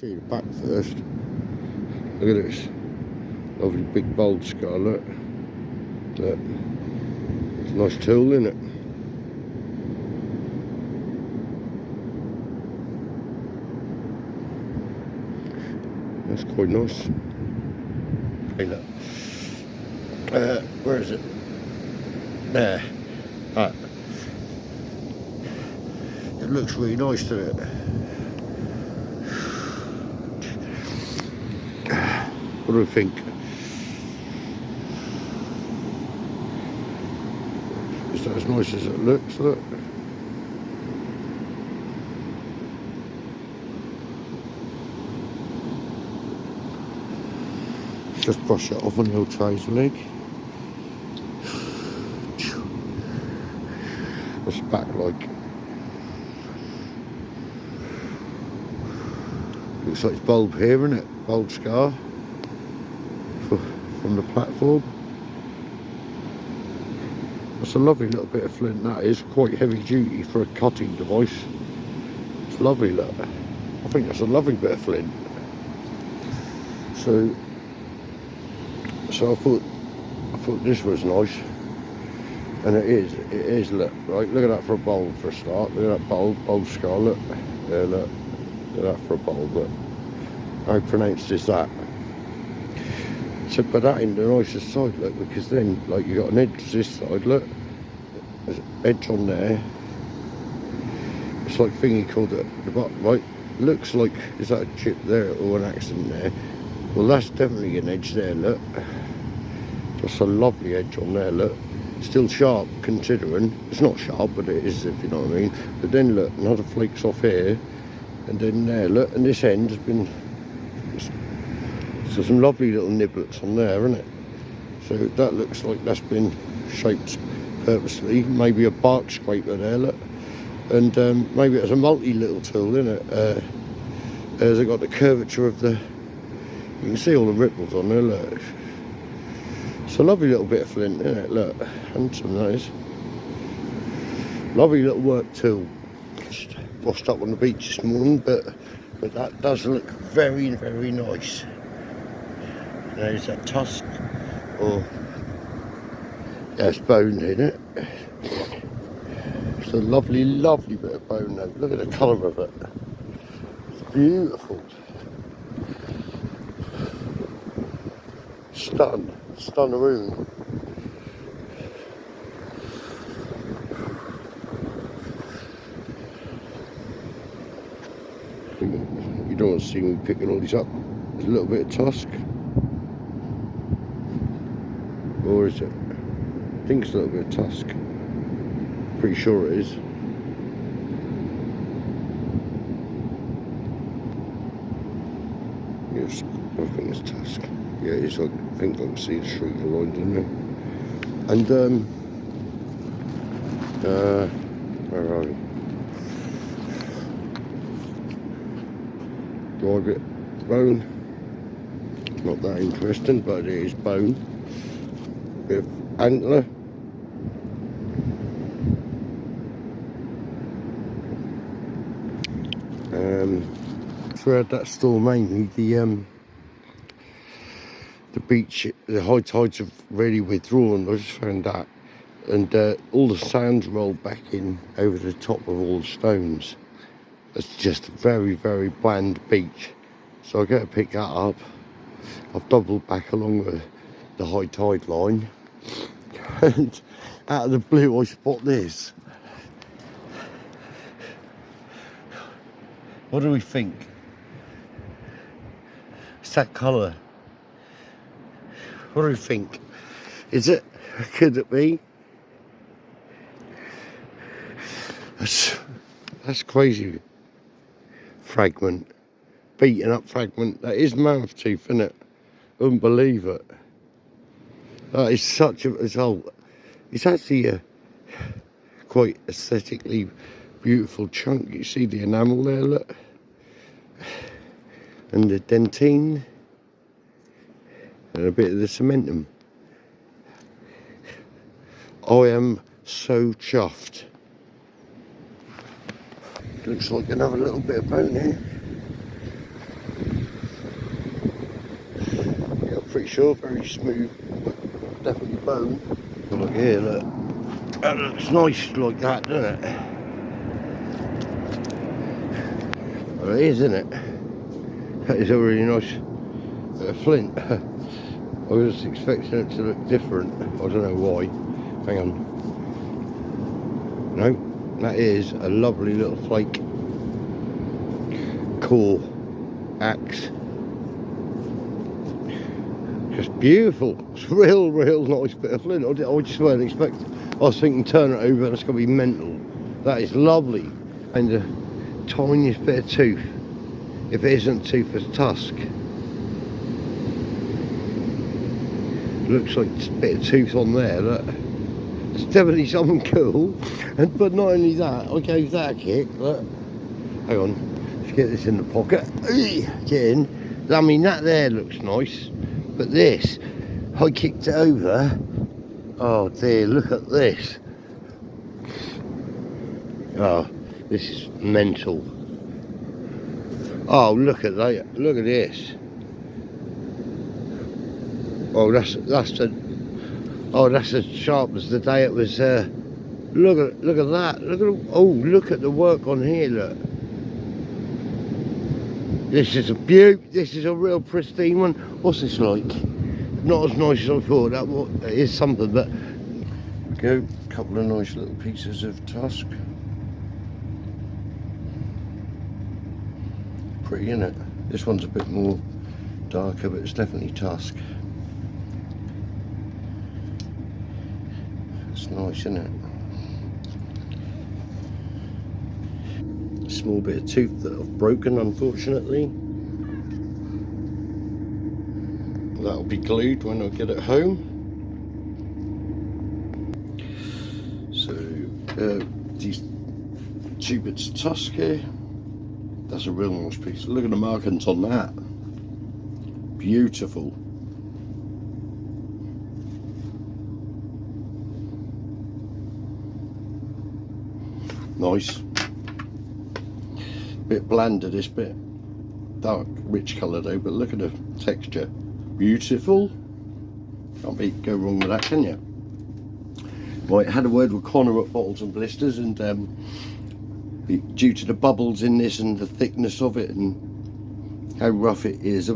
show you the back first. Look at this lovely big bold scar, look. Look. It's a nice tool, isn't it? That's quite nice. Hey, look. Where is it? There. Right. It looks really nice, doesn't it? What do we think? Is that as nice as it looks? Look. Just brush it off on the old trouser leg. What's the back like? Looks like it's bulb here, isn't it? Bulb scar from the platform. That's a lovely little bit of flint, that is. Quite heavy duty for a cutting device. It's lovely, look. I think that's a lovely bit of flint. So I thought this was nice. And it is, look, right, look at that for a bulb for a start. Look at that bulb scar, look. There, look. Look at that for a bulb, look. How pronounced is that? So, but that ain't the nicest side, look, because then, like, you got an edge this side, look. There's an edge on there. It's like thingy called at the bottom, right? Looks like, is that a chip there or an accident there? Well, that's definitely an edge there, look. That's a lovely edge on there, look. Still sharp, considering. It's not sharp, but it is, if you know what I mean. But then, look, another flakes off here. And then there, look, and this end has been... So some lovely little niblets on there, isn't it? So that looks like that's been shaped purposely. Maybe a bark scraper there, look. And maybe it's a multi-little tool, isn't it? As it got the curvature of the... You can see all the ripples on there, look. It's a lovely little bit of flint, isn't it? Look, handsome that is. Lovely little work tool. Just washed up on the beach this morning, but that does look very, very nice. There's that tusk, or yeah, it's bone in it. It's a lovely, lovely bit of bone though. Look at the colour of it. It's beautiful. Stunnaroon. You don't want to see me picking all these up. There's a little bit of tusk. Or is it? I think it's a little bit of tusk. Pretty sure it is. Yes, I think it's tusk. Yeah, it's like, I think I can see the shrieker lines in there. And where are we? Dry bit bone. Not that interesting, but it is bone. Bit of antler. Throughout that storm, mainly the beach, the high tides have really withdrawn. I just found that, and all the sands rolled back in over the top of all the stones. It's just a very, very bland beach. So I got to pick that up. I've doubled back along the high tide line, and out of the blue I spot this. What do we think? It's that colour. What do we think? Is it? Could it be? That's crazy. Fragment. Beaten up fragment. That is mammoth tooth, isn't it? Wouldn't believe it. That is such a result. It's actually a quite aesthetically beautiful chunk. You see the enamel there, look. And the dentine. And a bit of the cementum. I am so chuffed. Looks like another little bit of bone here. pretty sure, very smooth, definitely bone. Look here, look, that looks nice like that, doesn't it? Well, it is, isn't it? That is a really nice bit of flint. I was expecting it to look different, I don't know why. Hang on. No, that is a lovely little flake core axe. Just beautiful. It's real nice bit of flint. I just weren't expecting. I was thinking turn it over and it's going to be mental. That is lovely. And the tiniest bit of tooth. If it isn't tooth, it's tusk. Looks like a bit of tooth on there. Look. It's definitely something cool. But not only that, I gave that a kick. Look. Hang on. Let's get this in the pocket. Get in. I mean, that there looks nice. But this, I kicked it over. Oh dear, look at this. Oh, this is mental. Oh, look at that. Look at this. Oh, that's as sharp as the day it was. Look at that. Look at the work on here. Look. This is a beaut. This is a real pristine one. What's this like? Not as nice as I thought. That is something, but go. Couple of nice little pieces of tusk. Pretty, isn't it? This one's a bit more darker, but it's definitely tusk. It's nice, isn't it? Small bit of tooth that I've broken, unfortunately. That'll be glued when I get it home. So these 2 bits of tusk here. That's a real nice piece. Look at the markings on that. Beautiful. Nice. Bit blander, this bit. Dark, rich colour though, but look at the texture. Beautiful. Can't go wrong with that, can you? Right, had a word with Connor at Bottles and Blisters, and due to the bubbles in this and the thickness of it and how rough it is,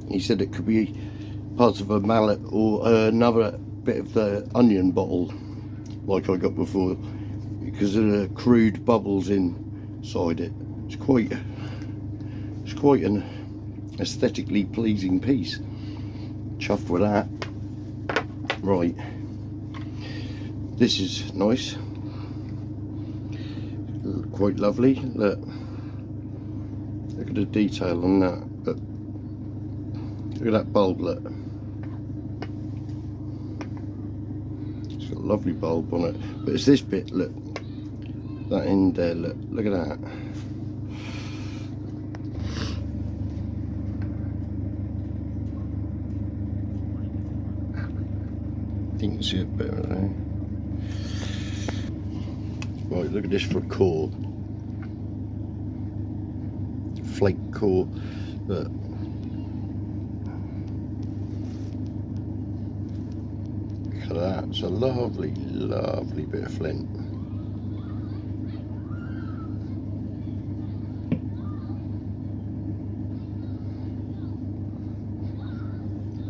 he said it could be part of a mallet or another bit of the onion bottle like I got before, because of the crude bubbles inside it. It's quite an aesthetically pleasing piece. Chuffed with that. Right, this is nice, quite lovely. Look at the detail on that. But look at that bulb. Look, it's got a lovely bulb on it, but it's this bit. Look, that end there. Look at that. You can see it better there. Right, look at this for a core. Flake core. Look. Look at that. It's a lovely bit of flint.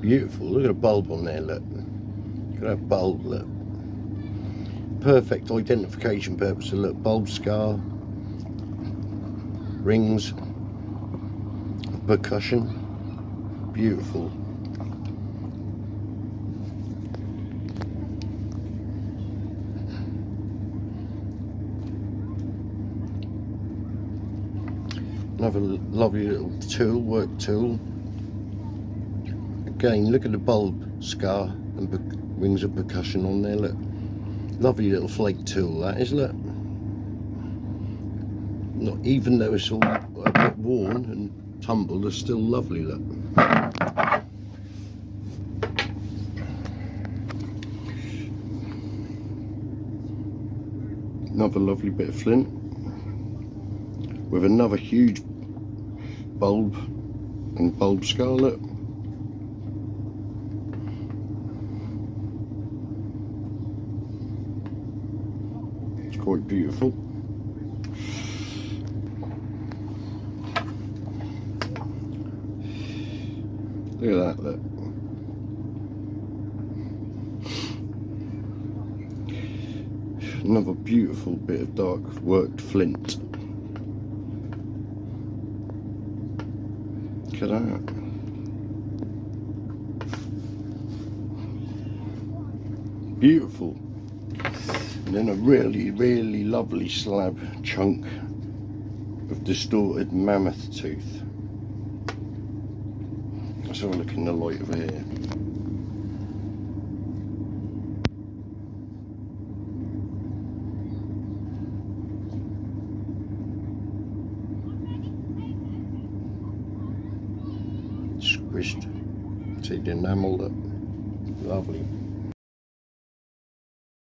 Beautiful. Look at the bulb on there. Look. Look at that bulb, look. Perfect identification purpose. Look, bulb scar, rings, percussion, beautiful. Another lovely little tool, work tool. Again, look at the bulb scar and rings of percussion on there. Look, lovely little flake tool that is. Look, not even though it's all a bit worn and tumbled, it's still lovely. Look, another lovely bit of flint with another huge bulb and bulb scar. Look, quite beautiful. Look at that, look. Another beautiful bit of dark worked flint. Look at that. Beautiful. And then a really, really lovely slab chunk of distorted mammoth tooth. Let's have a look in the light over here. Squished. See the enamel, look. Lovely.